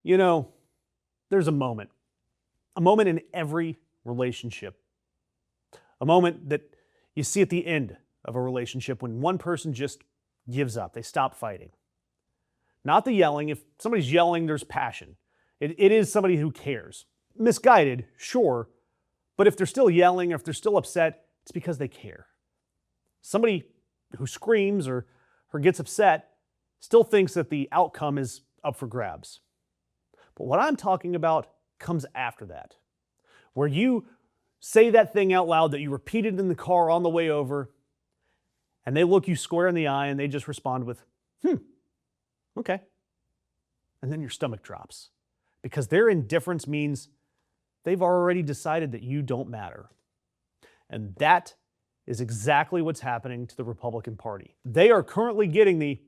You know, there's a moment in every relationship, a moment that you see at the end of a relationship when one person just gives up. They stop fighting. Not the yelling. If somebody's yelling, there's passion. It is somebody who cares. Misguided, sure, but if they're still yelling or if they're still upset, it's because they care. Somebody who screams or gets upset still thinks that the outcome is up for grabs. But what I'm talking about comes after that, where you say that thing out loud that you repeated in the car on the way over, and they look you square in the eye and they just respond with, okay. And then your stomach drops because their indifference means they've already decided that you don't matter. And that is exactly what's happening to the Republican Party. They are currently getting the,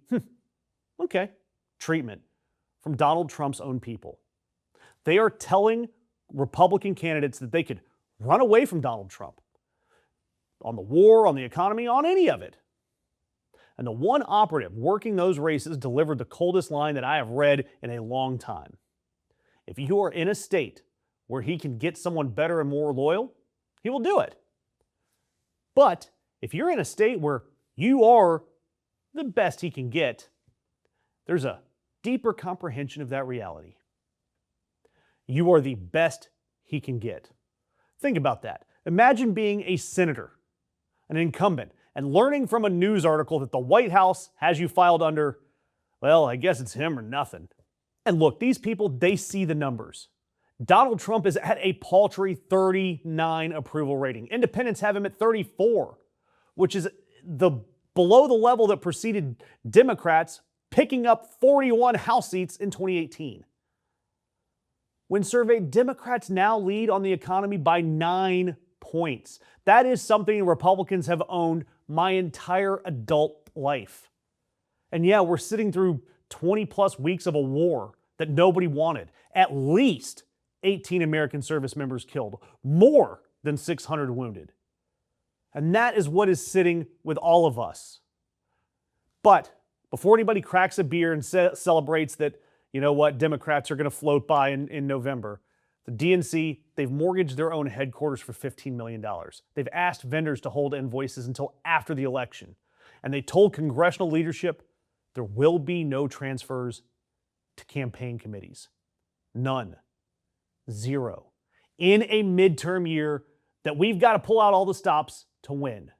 okay, treatment from Donald Trump's own people. They are telling Republican candidates that they could run away from Donald Trump on the war, on the economy, on any of it. And the one operative working those races delivered the coldest line that I have read in a long time. If you are in a state where he can get someone better and more loyal, he will do it. But if you're in a state where you are the best he can get, there's a deeper comprehension of that reality. You are the best he can get. Think about that. Imagine being a senator, an incumbent, and learning from a news article that the White House has you filed under, well, I guess it's him or nothing. And look, these people, they see the numbers. Donald Trump is at a paltry 39 approval rating. Independents have him at 34, which is below the level that preceded Democrats picking up 41 House seats in 2018. When surveyed, Democrats now lead on the economy by 9 points. That is something Republicans have owned my entire adult life. And yeah, we're sitting through 20 plus weeks of a war that nobody wanted. At least 18 American service members killed, more than 600 wounded. And that is what is sitting with all of us. But before anybody cracks a beer and celebrates that, you know what, Democrats are going to float by in November, the DNC, they've mortgaged their own headquarters for $15 million. They've asked vendors to hold invoices until after the election. And they told congressional leadership there will be no transfers to campaign committees. None. Zero. In a midterm year that we've got to pull out all the stops to win.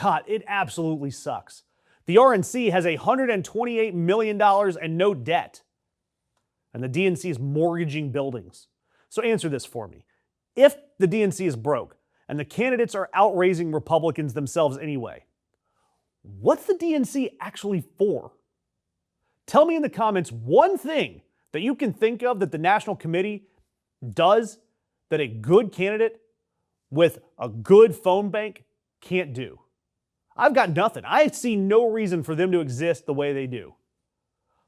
God, it absolutely sucks. The RNC has $128 million and no debt. And the DNC is mortgaging buildings. So answer this for me. If the DNC is broke and the candidates are outraising Republicans themselves anyway, what's the DNC actually for? Tell me in the comments one thing that you can think of that the National Committee does that a good candidate with a good phone bank can't do. I've got nothing. I see no reason for them to exist the way they do.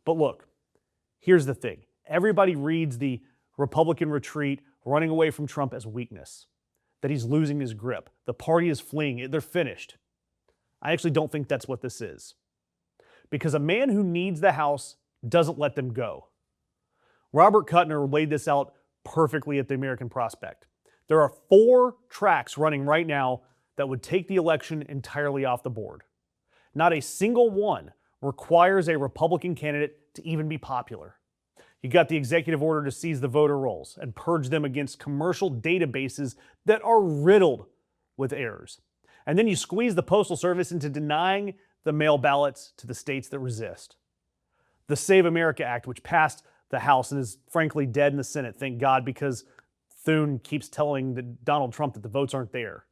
But look, here's the thing. Everybody reads the Republican retreat, running away from Trump as weakness, that he's losing his grip. The party is fleeing. They're finished. I actually don't think that's what this is. Because a man who needs the House doesn't let them go. Robert Kuttner laid this out perfectly at the American Prospect. There are 4 tracks running right now that would take the election entirely off the board. Not a single one requires a Republican candidate to even be popular. You got the executive order to seize the voter rolls and purge them against commercial databases that are riddled with errors. And then you squeeze the Postal Service into denying the mail ballots to the states that resist. The Save America Act, which passed the House and is frankly dead in the Senate, thank God, because Thune keeps telling Donald Trump that the votes aren't there.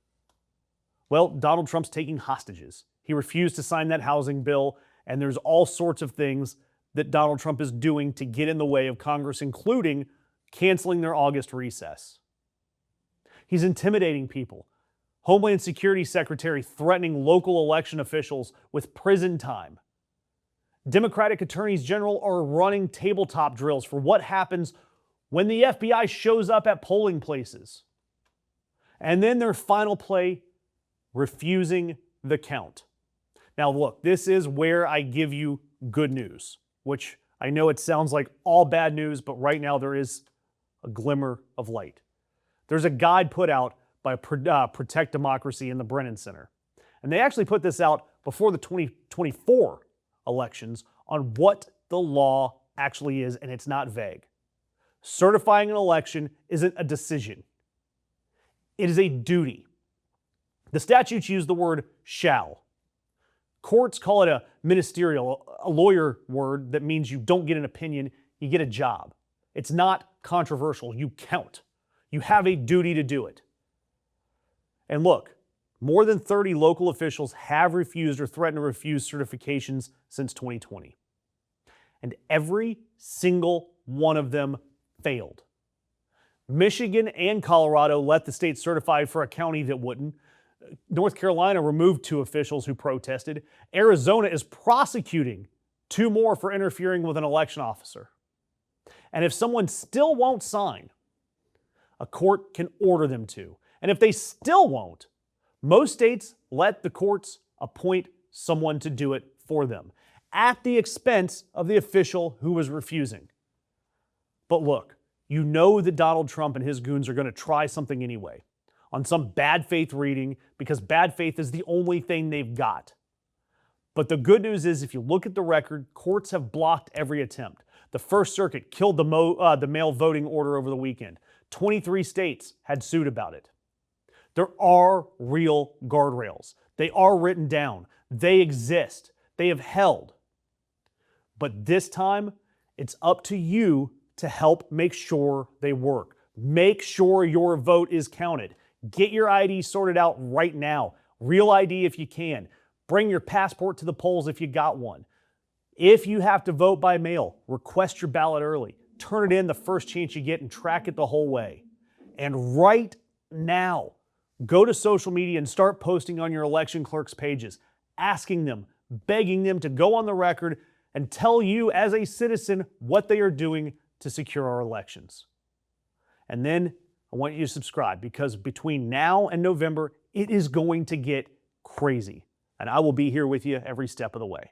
Well, Donald Trump's taking hostages. He refused to sign that housing bill, and there's all sorts of things that Donald Trump is doing to get in the way of Congress, including canceling their August recess. He's intimidating people. Homeland Security Secretary threatening local election officials with prison time. Democratic attorneys general are running tabletop drills for what happens when the FBI shows up at polling places. And then their final play, refusing the count. Now look, this is where I give you good news, which I know it sounds like all bad news, but right now there is a glimmer of light. There's a guide put out by Protect Democracy in the Brennan Center. And they actually put this out before the 2024 elections on what the law actually is, and it's not vague. Certifying an election isn't a decision. It is a duty. The statutes use the word shall. Courts call it a ministerial, a lawyer word that means you don't get an opinion, you get a job. It's not controversial. You count. You have a duty to do it. And look, more than 30 local officials have refused or threatened to refuse certifications since 2020. And every single one of them failed. Michigan and Colorado let the state certify for a county that wouldn't. North Carolina removed 2 officials who protested. Arizona is prosecuting 2 more for interfering with an election officer. And if someone still won't sign, a court can order them to. And if they still won't, most states let the courts appoint someone to do it for them at the expense of the official who was refusing. But look, you know that Donald Trump and his goons are going to try something anyway, on some bad faith reading, because bad faith is the only thing they've got. But the good news is, if you look at the record, courts have blocked every attempt. The First Circuit killed the mail voting order over the weekend. 23 states had sued about it. There are real guardrails. They are written down. They exist. They have held. But this time, it's up to you to help make sure they work. Make sure your vote is counted. Get your ID sorted out right now. Real ID if you can. Bring your passport to the polls if you got one. If you have to vote by mail, request your ballot early. Turn it in the first chance you get and track it the whole way. And right now, go to social media and start posting on your election clerk's pages, asking them, begging them to go on the record and tell you as a citizen what they are doing to secure our elections. And then I want you to subscribe, because between now and November, it is going to get crazy. And I will be here with you every step of the way.